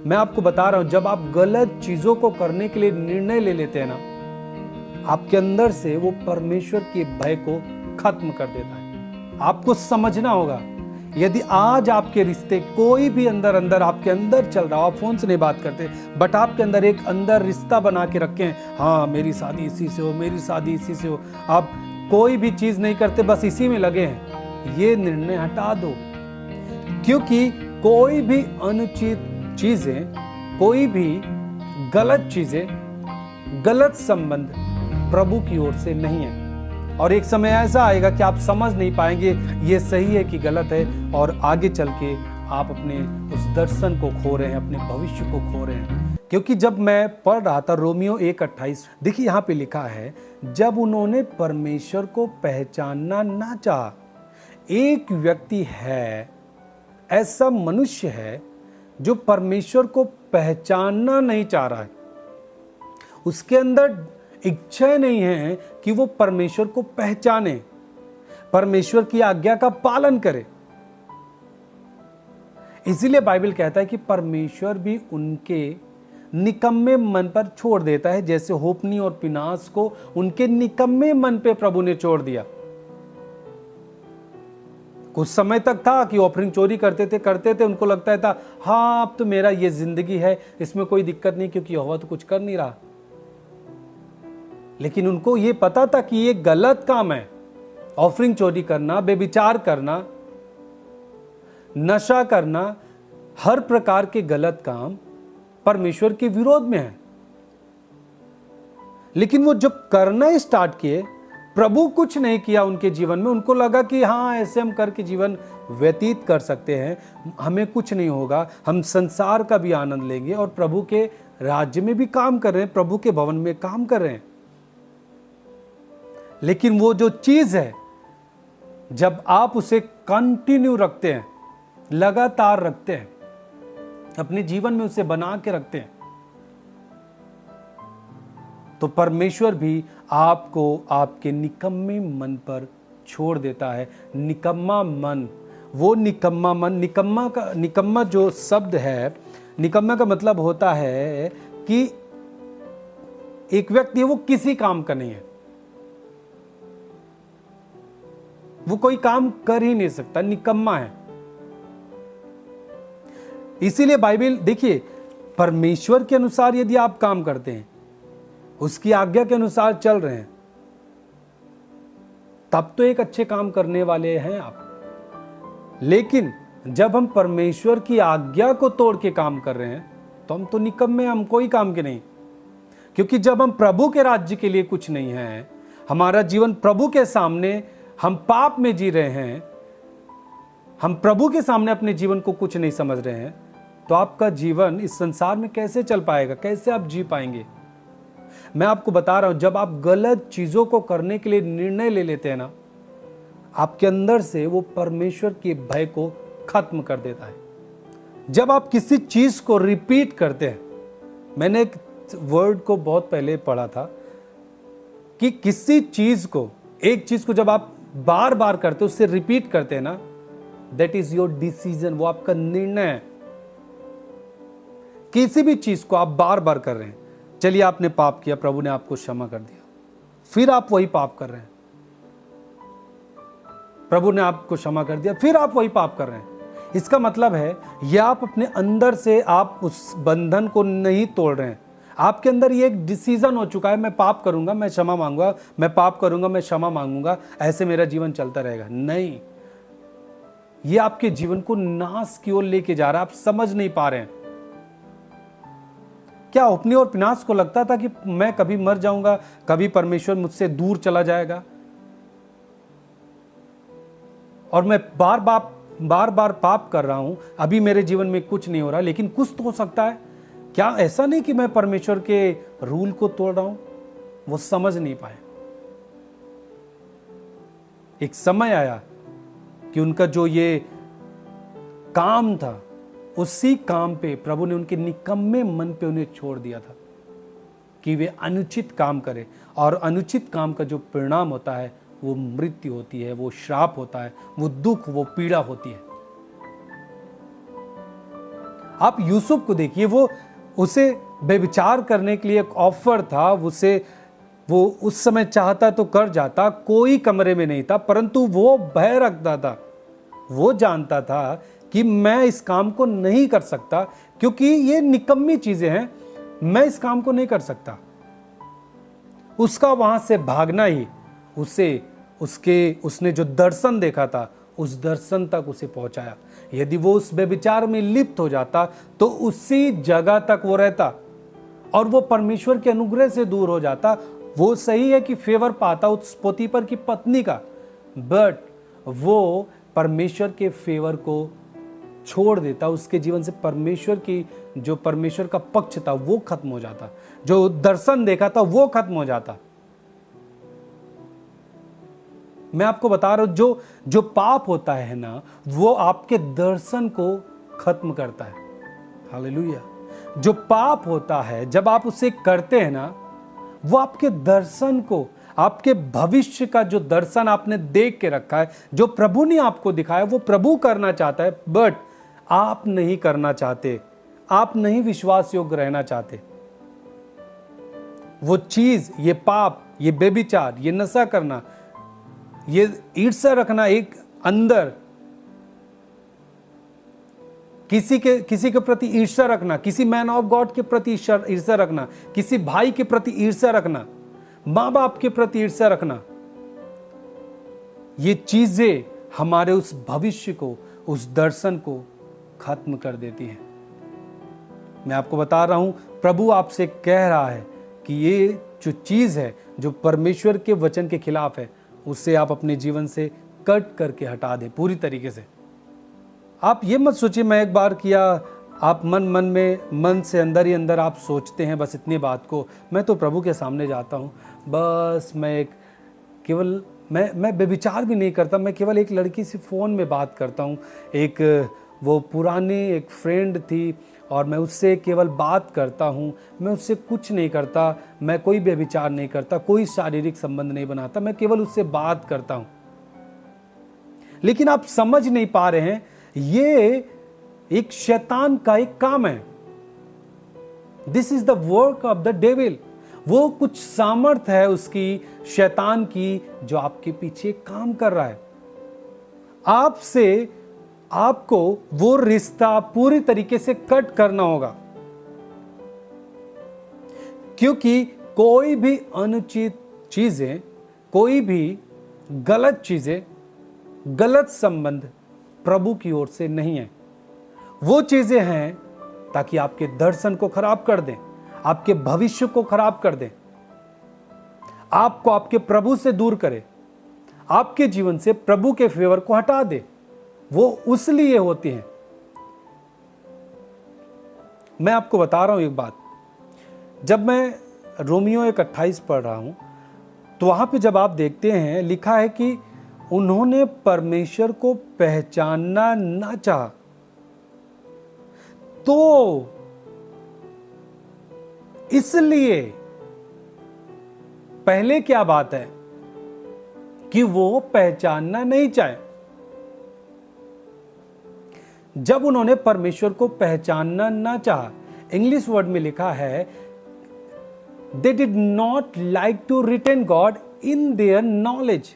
मैं आपको बता रहा हूं, जब आप गलत चीजों को करने के लिए निर्णय ले लेते हैं ना, आपके अंदर से वो परमेश्वर के भय को खत्म कर देता है। आपको समझना होगा, यदि आज आपके रिश्ते कोई भी अंदर अंदर आपके अंदर चल रहा हो, आप फोन से नहीं बात करते, बट आपके अंदर एक अंदर रिश्ता बना के रखे हैं, हाँ मेरी शादी इसी से हो, मेरी शादी इसी से हो, आप कोई भी चीज नहीं करते, बस इसी में लगे हैं, ये निर्णय हटा दो। क्योंकि कोई भी अनुचित चीजें, कोई भी गलत चीजें, गलत संबंध प्रभु की ओर से नहीं है। और एक समय ऐसा आएगा कि आप समझ नहीं पाएंगे ये सही है कि गलत है, और आगे चल के आप अपने उस दर्शन को खो रहे हैं, अपने भविष्य को खो रहे हैं। क्योंकि जब मैं पढ़ रहा था रोमियो 1:28, देखिए यहाँ पे लिखा है, जब उन्होंने परमेश्वर को पहचानना ना चाहा। एक व्यक्ति है, ऐसा मनुष्य है जो परमेश्वर को पहचानना नहीं चाह रहा है, उसके अंदर इच्छा नहीं है कि वो परमेश्वर को पहचाने, परमेश्वर की आज्ञा का पालन करे। इसीलिए बाइबल कहता है कि परमेश्वर भी उनके निकम्मे मन पर छोड़ देता है, जैसे होपनी और पिनास को उनके निकम्मे मन पे प्रभु ने छोड़ दिया। कुछ समय तक था कि ऑफरिंग चोरी करते थे, उनको लगता था हाँ अब तो मेरा ये जिंदगी है, इसमें कोई दिक्कत नहीं, क्योंकि यहोवा तो कुछ कर नहीं रहा। लेकिन उनको ये पता था कि ये गलत काम है, ऑफरिंग चोरी करना, बेविचार करना, नशा करना, हर प्रकार के गलत काम परमेश्वर के विरोध में है। लेकिन वो जब करना स्टार्ट किए, प्रभु कुछ नहीं किया उनके जीवन में, उनको लगा कि हाँ ऐसे हम करके जीवन व्यतीत कर सकते हैं, हमें कुछ नहीं होगा, हम संसार का भी आनंद लेंगे और प्रभु के राज्य में भी काम कर रहे हैं, प्रभु के भवन में काम कर रहे हैं। लेकिन वो जो चीज है, जब आप उसे कंटिन्यू रखते हैं, लगातार रखते हैं, अपने जीवन में उसे बना के रखते हैं, तो परमेश्वर भी आपको आपके निकम्मे मन पर छोड़ देता है। निकम्मा मन, वो निकम्मा मन, निकम्मा जो शब्द है, निकम्मा का मतलब होता है कि एक व्यक्ति है वो किसी काम का नहीं है, वो कोई काम कर ही नहीं सकता, निकम्मा है। इसीलिए बाइबल देखिए, परमेश्वर के अनुसार यदि आप काम करते हैं, उसकी आज्ञा के अनुसार चल रहे हैं, तब तो एक अच्छे काम करने वाले हैं आप। लेकिन जब हम परमेश्वर की आज्ञा को तोड़ के काम कर रहे हैं, तो हम तो निकम्मे, हम कोई काम के नहीं। क्योंकि जब हम प्रभु के राज्य के लिए कुछ नहीं है, हमारा जीवन प्रभु के सामने, हम पाप में जी रहे हैं, हम प्रभु के सामने अपने जीवन को कुछ नहीं समझ रहे हैं, तो आपका जीवन इस संसार में कैसे चल पाएगा, कैसे आप जी पाएंगे? मैं आपको बता रहा हूं, जब आप गलत चीजों को करने के लिए निर्णय ले लेते हैं ना, आपके अंदर से वो परमेश्वर के भय को खत्म कर देता है। जब आप किसी चीज को रिपीट करते हैं, मैंने एक वर्ड को बहुत पहले पढ़ा था कि किसी चीज को, एक चीज को जब आप बार बार करते हो, उससे रिपीट करते हैं ना, दैट इज योर डिसीजन, वो आपका निर्णय है। किसी भी चीज को आप बार बार कर रहे हैं, चलिए आपने पाप किया, प्रभु ने आपको क्षमा कर दिया, फिर आप वही पाप कर रहे हैं, प्रभु ने आपको क्षमा कर दिया, फिर आप वही पाप कर रहे हैं। इसका मतलब है यह आप अपने अंदर से आप उस बंधन को नहीं तोड़ रहे हैं। आपके अंदर ये एक डिसीजन हो चुका है, मैं पाप करूंगा, मैं क्षमा मांगूंगा, मैं पाप करूंगा, मैं क्षमा मांगूंगा, ऐसे मेरा जीवन चलता रहेगा। नहीं, ये आपके जीवन को नाश की ओर लेके जा रहा है, आप समझ नहीं पा रहे हैं। क्या होपनी और पिनास को लगता था कि मैं कभी मर जाऊंगा, कभी परमेश्वर मुझसे दूर चला जाएगा और मैं बार बार पाप कर रहा हूं, अभी मेरे जीवन में कुछ नहीं हो रहा, लेकिन कुछ तो हो सकता है। क्या ऐसा नहीं कि मैं परमेश्वर के रूल को तोड़ रहा हूं? वो समझ नहीं पाए। एक समय आया कि उनका जो ये काम था, उसी काम पे प्रभु ने उनके निकम्मे मन पे उन्हें छोड़ दिया था कि वे अनुचित काम करें, और अनुचित काम का जो परिणाम होता है वो मृत्यु होती है, वो श्राप होता है, वो दुख, वो पीड़ा होती है। आप यूसुफ को देखिए, वो उसे व्यभिचार करने के लिए एक ऑफर था, वो उस समय चाहता तो कर जाता, कोई कमरे में नहीं था, परंतु वो भय रखता था। वो जानता था कि मैं इस काम को नहीं कर सकता, क्योंकि ये निकम्मी चीजें हैं, मैं इस काम को नहीं कर सकता। उसका वहां से भागना ही उसने जो दर्शन देखा था, उस दर्शन तक उसे पहुंचाया। यदि वो उस व्यभिचार में लिप्त हो जाता तो उसी जगह तक वो रहता और वो परमेश्वर के अनुग्रह से दूर हो जाता। वो सही है कि फेवर पाता उस पोतीपर की पत्नी का, बट वो परमेश्वर के फेवर को छोड़ देता। उसके जीवन से परमेश्वर का पक्ष था वो खत्म हो जाता, जो दर्शन देखा था वो खत्म हो जाता। मैं आपको बता रहा हूं, जो पाप होता है ना, वो आपके दर्शन को खत्म करता है। हालेलुया। जो पाप होता है, जब आप उसे करते हैं ना, वो आपके दर्शन को, आपके भविष्य का जो दर्शन आपने देख के रखा है, जो प्रभु ने आपको दिखाया, वो प्रभु करना चाहता है, बट आप नहीं करना चाहते, आप नहीं विश्वास योग्य रहना चाहते। वो चीज, ये पाप, ये बेविचार, ये नशा करना, ये ईर्ष्या रखना एक अंदर, किसी के प्रति ईर्ष्या रखना, किसी मैन ऑफ गॉड के प्रति ईर्ष्या रखना, किसी भाई के प्रति ईर्ष्या रखना, मां बाप के प्रति ईर्ष्या रखना, ये चीजें हमारे उस भविष्य को, उस दर्शन को खत्म कर देती हैं। मैं आपको बता रहा हूं, प्रभु आपसे कह रहा है कि ये जो चीज है, जो परमेश्वर के वचन के खिलाफ है, उससे आप अपने जीवन से कट करके हटा दें पूरी तरीके से। आप ये मत सोचिए मैं एक बार किया, आप मन से अंदर ही अंदर आप सोचते हैं बस इतनी बात को, मैं तो प्रभु के सामने जाता हूँ, बस मैं व्यभिचार भी नहीं करता, मैं केवल एक लड़की से फ़ोन में बात करता हूँ, वो पुरानी एक फ्रेंड थी और मैं उससे केवल बात करता हूँ, मैं उससे कुछ नहीं करता, मैं कोई व्यभिचार नहीं करता, कोई शारीरिक संबंध नहीं बनाता, मैं केवल उससे बात करता हूँ। लेकिन आप समझ नहीं पा रहे हैं, ये एक शैतान का एक काम है। This is the work of the devil. वो कुछ सामर्थ है उसकी, शैतान की, जो आपके पीछे काम कर रहा है। आपको वो रिश्ता पूरी तरीके से कट करना होगा, क्योंकि कोई भी अनुचित चीजें, कोई भी गलत चीजें, गलत संबंध प्रभु की ओर से नहीं है। वो चीजें हैं ताकि आपके दर्शन को खराब कर दें, आपके भविष्य को खराब कर दें, आपको आपके प्रभु से दूर करे, आपके जीवन से प्रभु के फेवर को हटा दे। वो उस लिए होती हैं। मैं आपको बता रहा हूं एक बात, जब मैं रोमियो 1:28 पढ़ रहा हूं, तो वहां पे जब आप देखते हैं, लिखा है कि उन्होंने परमेश्वर को पहचानना ना चाहा, तो इसलिए पहले क्या बात है कि वो पहचानना नहीं चाहे। जब उन्होंने परमेश्वर को पहचानना ना चाहा, इंग्लिश वर्ड में लिखा है, they did not like to retain God in their knowledge.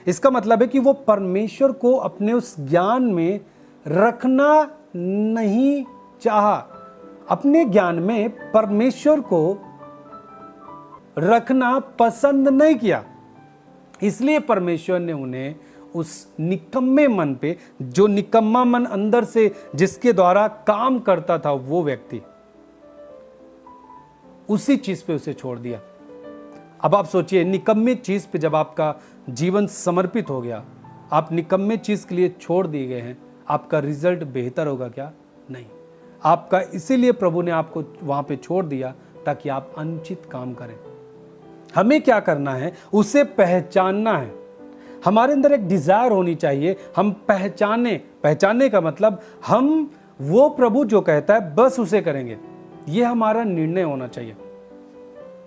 इसका मतलब है कि वो परमेश्वर को अपने उस ज्ञान में रखना नहीं चाहा, अपने ज्ञान में परमेश्वर को रखना पसंद नहीं किया। इसलिए परमेश्वर ने उन्हें उस निकम्मे मन पे, जो निकम्मा मन अंदर से जिसके द्वारा काम करता था वो व्यक्ति, उसी चीज पे उसे छोड़ दिया। अब आप सोचिए, निकम्मे चीज पे जब आपका जीवन समर्पित हो गया, आप निकम्मे चीज के लिए छोड़ दिए गए हैं, आपका रिजल्ट बेहतर होगा क्या? नहीं। आपका इसीलिए प्रभु ने आपको वहां पे छोड़ दिया ताकि आप अनुचित काम करें। हमें क्या करना है? उसे पहचानना है। हमारे अंदर एक डिजायर होनी चाहिए, हम पहचानने का मतलब हम वो प्रभु जो कहता है बस उसे करेंगे, ये हमारा निर्णय होना चाहिए।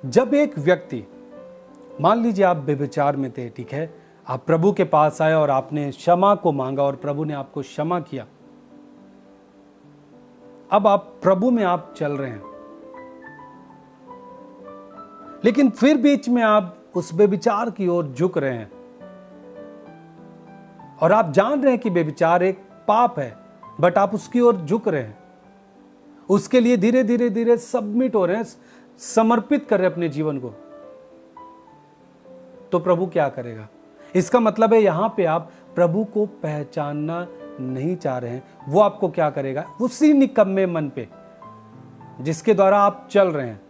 जब एक व्यक्ति, मान लीजिए आप व्यभिचार में थे, ठीक है, आप प्रभु के पास आए और आपने क्षमा को मांगा और प्रभु ने आपको क्षमा किया, अब आप प्रभु में आप चल रहे हैं, लेकिन फिर बीच में आप उस व्यभिचार की ओर झुक रहे हैं और आप जान रहे हैं कि व्यभिचार एक पाप है, बट आप उसकी ओर झुक रहे हैं, उसके लिए धीरे धीरे धीरे सबमिट हो रहे हैं, समर्पित कर रहे हैं अपने जीवन को, तो प्रभु क्या करेगा? इसका मतलब है यहां पे आप प्रभु को पहचानना नहीं चाह रहे हैं। वो आपको क्या करेगा? उसी निकम्मे मन पे जिसके द्वारा आप चल रहे हैं,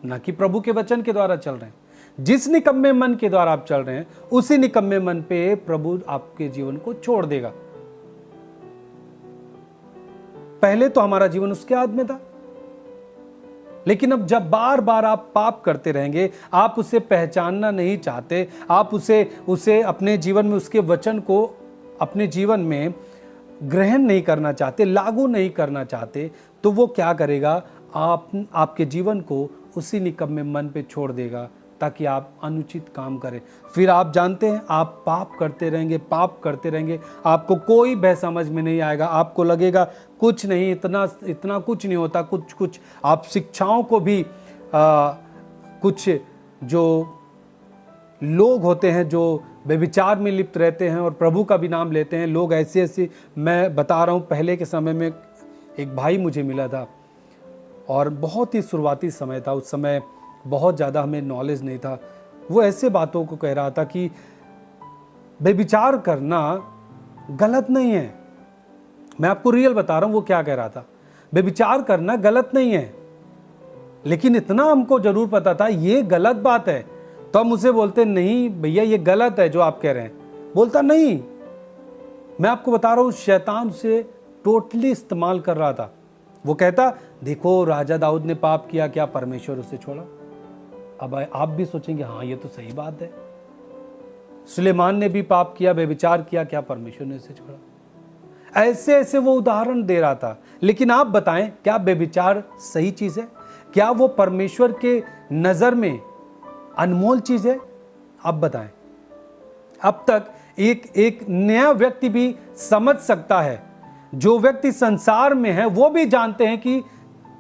ना कि प्रभु के वचन के द्वारा चल रहे हैं, जिस निकम्मे मन के द्वारा आप चल रहे हैं, उसी निकम्मे मन पे प्रभु आपके जीवन को छोड़ देगा। पहले तो हमारा जीवन उसके हाथ में था, लेकिन अब जब बार बार आप पाप करते रहेंगे, आप उसे पहचानना नहीं चाहते, आप उसे अपने जीवन में, उसके वचन को अपने जीवन में ग्रहण नहीं करना चाहते, लागू नहीं करना चाहते, तो वो क्या करेगा? आपके जीवन को उसी निकम्मे मन पे छोड़ देगा ताकि आप अनुचित काम करें। फिर आप जानते हैं, आप पाप करते रहेंगे, पाप करते रहेंगे, आपको कोई भय समझ में नहीं आएगा, आपको लगेगा कुछ नहीं, इतना कुछ नहीं होता, कुछ आप शिक्षाओं को भी कुछ जो लोग होते हैं जो व्यभिचार में लिप्त रहते हैं और प्रभु का भी नाम लेते हैं, लोग ऐसे मैं बता रहा हूँ, पहले के समय में एक भाई मुझे मिला था और बहुत ही शुरुआती समय था, उस समय बहुत ज़्यादा हमें नॉलेज नहीं था। वो ऐसे बातों को कह रहा था कि व्यभिचार करना गलत नहीं है। मैं आपको रियल बता रहा हूँ वो क्या कह रहा था। व्यभिचार करना गलत नहीं है, लेकिन इतना हमको जरूर पता था ये गलत बात है, तो हम उसे बोलते नहीं भैया ये गलत है जो आप कह रहे हैं। बोलता नहीं, मैं आपको बता रहा हूँ शैतान से टोटली इस्तेमाल कर रहा था। वो कहता देखो राजा दाऊद ने पाप किया, क्या परमेश्वर उसे छोड़ा? अब आप भी सोचेंगे हाँ ये तो सही बात है, सुलेमान ने भी पाप किया, व्यभिचार किया, क्या परमेश्वर ने उसे छोड़ा? ऐसे वो उदाहरण दे रहा था। लेकिन आप बताएं, क्या व्यभिचार सही चीज है? क्या वो परमेश्वर के नजर में अनमोल चीज है? आप बताएं। अब तक एक नया व्यक्ति भी समझ सकता है, जो व्यक्ति संसार में है वो भी जानते हैं कि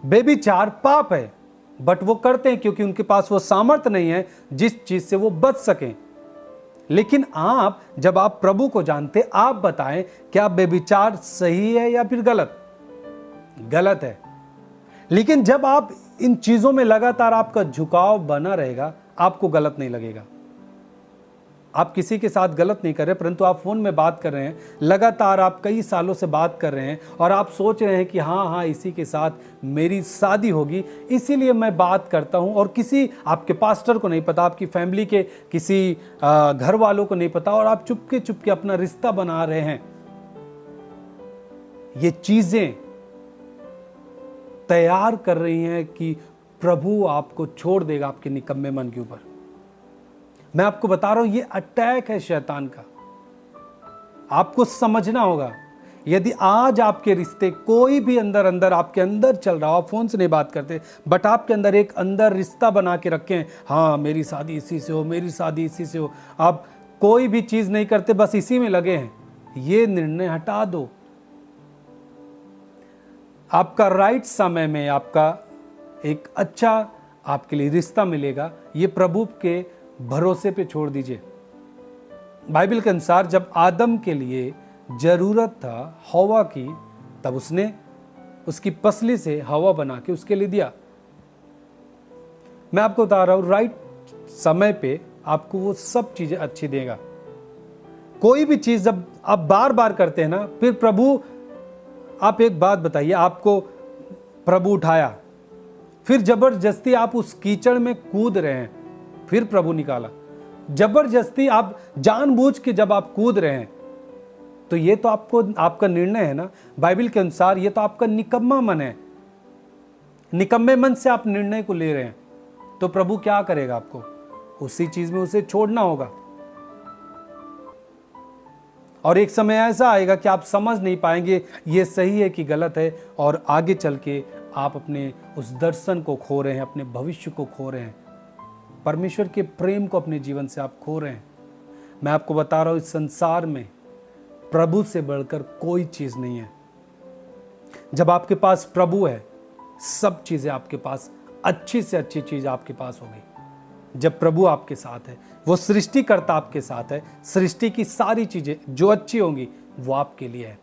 व्यभिचार पाप है, बट वो करते हैं क्योंकि उनके पास वो सामर्थ्य नहीं है जिस चीज से वो बच सकें। लेकिन आप जब आप प्रभु को जानते, आप बताएं क्या व्यभिचार सही है या फिर गलत? गलत है। लेकिन जब आप इन चीजों में लगातार आपका झुकाव बना रहेगा, आपको गलत नहीं लगेगा। आप किसी के साथ गलत नहीं कर रहे, परंतु आप फोन में बात कर रहे हैं, लगातार आप कई सालों से बात कर रहे हैं और आप सोच रहे हैं कि हाँ इसी के साथ मेरी शादी होगी, इसीलिए मैं बात करता हूं, और किसी आपके पास्टर को नहीं पता, आपकी फैमिली के किसी घर वालों को नहीं पता, और आप चुपके अपना रिश्ता बना रहे हैं। ये चीजें तैयार कर रही हैं कि प्रभु आपको छोड़ देगा आपके निकम्मे मन के ऊपर। मैं आपको बता रहा हूं ये अटैक है शैतान का, आपको समझना होगा। यदि आज आपके रिश्ते कोई भी अंदर आपके अंदर चल रहा हो, आप फोन से नहीं बात करते, बट आपके अंदर एक अंदर रिश्ता बना के रखें, हाँ मेरी शादी इसी से हो, मेरी शादी इसी से हो, आप कोई भी चीज नहीं करते, बस इसी में लगे हैं, ये निर्णय हटा दो। आपका राइट समय में आपका एक अच्छा आपके लिए रिश्ता मिलेगा, ये प्रभु के भरोसे पे छोड़ दीजिए। बाइबल के अनुसार जब आदम के लिए जरूरत था हवा की, तब उसने उसकी पसली से हवा बना के उसके लिए दिया। मैं आपको बता रहा हूं राइट समय पे आपको वो सब चीजें अच्छी देगा। कोई भी चीज जब आप बार बार करते हैं ना, फिर प्रभु, आप एक बात बताइए, आपको प्रभु उठाया, फिर जबरदस्ती आप उस कीचड़ में कूद रहे हैं, फिर प्रभु निकाला, जबरदस्ती आप जानबूझ के जब आप कूद रहे हैं, तो ये तो आपका निर्णय है ना। बाइबल के अनुसार ये तो आपका निकम्मा मन है, निकम्मे मन से आप निर्णय को ले रहे हैं, तो प्रभु क्या करेगा? आपको उसी चीज में उसे छोड़ना होगा। और एक समय ऐसा आएगा कि आप समझ नहीं पाएंगे ये सही है कि गलत है, और आगे चल के आप अपने उस दर्शन को खो रहे हैं, अपने भविष्य को खो रहे हैं, परमेश्वर के प्रेम को अपने जीवन से आप खो रहे हैं। मैं आपको बता रहा हूं इस संसार में प्रभु से बढ़कर कोई चीज नहीं है। जब आपके पास प्रभु है, सब चीजें आपके पास, अच्छी से अच्छी चीज आपके पास होगी। जब प्रभु आपके साथ है, वो सृष्टिकर्ता आपके साथ है, सृष्टि की सारी चीजें जो अच्छी होंगी वो आपके लिए है।